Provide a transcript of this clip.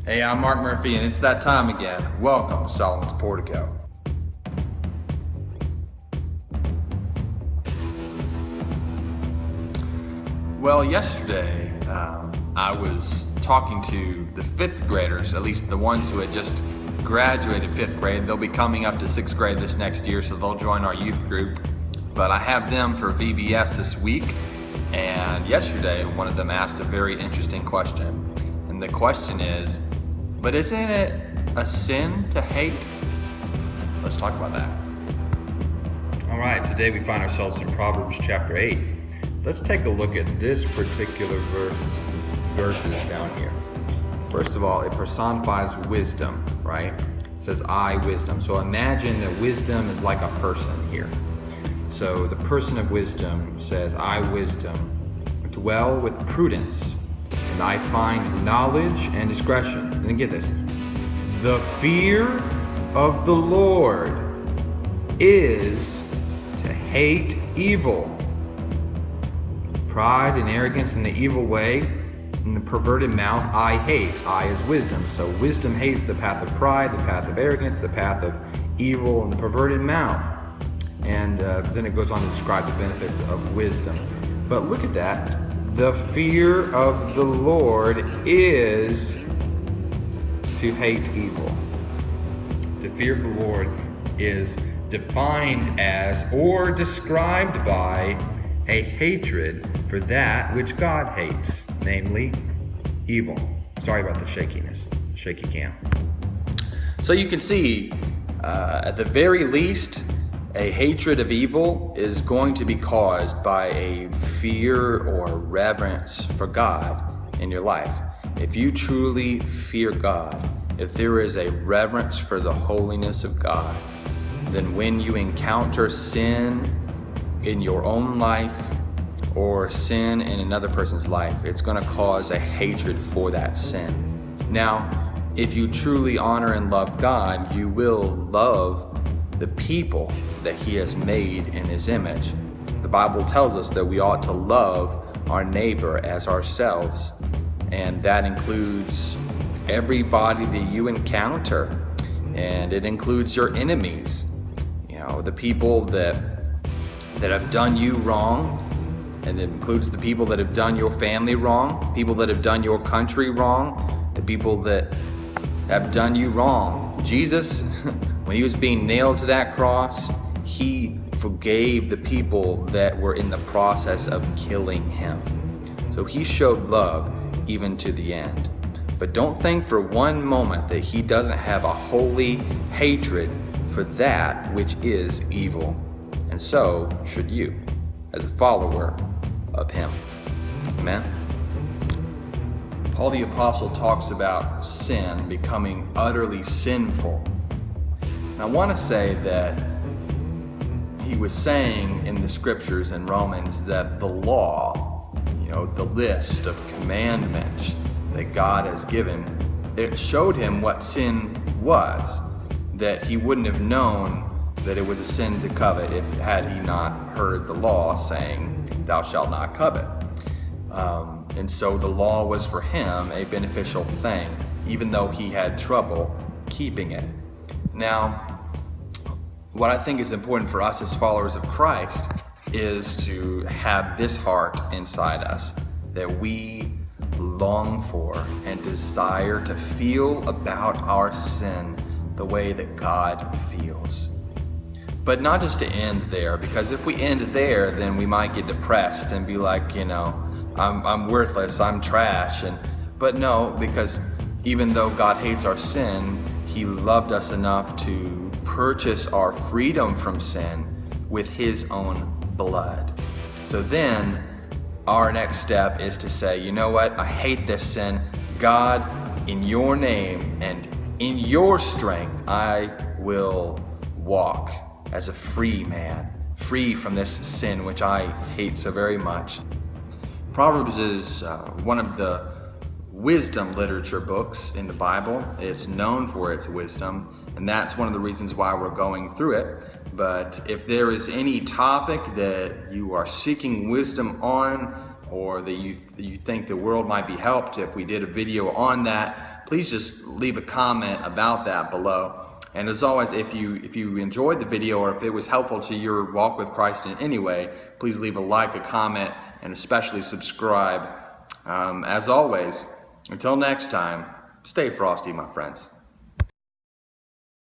Hey, I'm Mark Murphy, and it's that time again. Welcome to Solomon's Portico. Well, yesterday I was talking to the fifth graders, at least the ones who had just graduated fifth grade. They'll be coming up to sixth grade this next year, so they'll join our youth group. But I have them for VBS this week, and yesterday one of them asked a very interesting question. And the question is, but isn't it a sin to hate? Let's talk about that. All right, today we find ourselves in Proverbs chapter 8. Let's take a look at this particular verses down here. First of all, it personifies wisdom, right? It says, I, wisdom. So imagine that wisdom is like a person here. So the person of wisdom says, I, wisdom, dwell with prudence, and I find knowledge and discretion. And then get this. The fear of the Lord is to hate evil. Pride and arrogance and the evil way and the perverted mouth I hate. I is wisdom. So wisdom hates the path of pride, the path of arrogance, the path of evil, and the perverted mouth. And then it goes on to describe the benefits of wisdom. But look at that. The fear of the Lord is to hate evil. The fear of the Lord is defined as or described by a hatred for that which God hates, namely evil. Sorry about the shakiness. Shaky cam. So you can see, at the very least, a hatred of evil is going to be caused by a fear or reverence for God in your life. If you truly fear God, if there is a reverence for the holiness of God, then when you encounter sin in your own life or sin in another person's life, it's going to cause a hatred for that sin. Now, if you truly honor and love God, you will love the people that He has made in His image. The Bible tells us that we ought to love our neighbor as ourselves, and that includes everybody that you encounter, and it includes your enemies. You know, the people that have done you wrong, and it includes the people that have done your family wrong, people that have done your country wrong, the people that have done you wrong. Jesus, when He was being nailed to that cross, He forgave the people that were in the process of killing Him. So He showed love even to the end. But don't think for one moment that He doesn't have a holy hatred for that which is evil. And so should you, as a follower of Him. Amen? Paul the Apostle talks about sin becoming utterly sinful. And I want to say that he was saying in the scriptures in Romans that the law, the list of commandments that God has given, it showed him what sin was, that he wouldn't have known that it was a sin to covet had he not heard the law saying, thou shalt not covet. And so the law was for him a beneficial thing, even though he had trouble keeping it. Now, what I think is important for us as followers of Christ is to have this heart inside us that we long for and desire to feel about our sin the way that God feels. But not just to end there, because if we end there, then we might get depressed and be like, I'm worthless, I'm trash. But no, because even though God hates our sin, He loved us enough to purchase our freedom from sin with His own blood. So then our next step is to say, you know what? I hate this sin. God, in your name and in your strength, I will walk as a free man, free from this sin which I hate so very much. Proverbs is one of the wisdom literature books in the Bible. It's known for its wisdom, and that's one of the reasons why we're going through it. But if there is any topic that you are seeking wisdom on, or that you think the world might be helped if we did a video on that, please just leave a comment about that below. And as always, if you enjoyed the video or if it was helpful to your walk with Christ in any way, please leave a like, a comment, and especially subscribe. As always, until next time, stay frosty, my friends.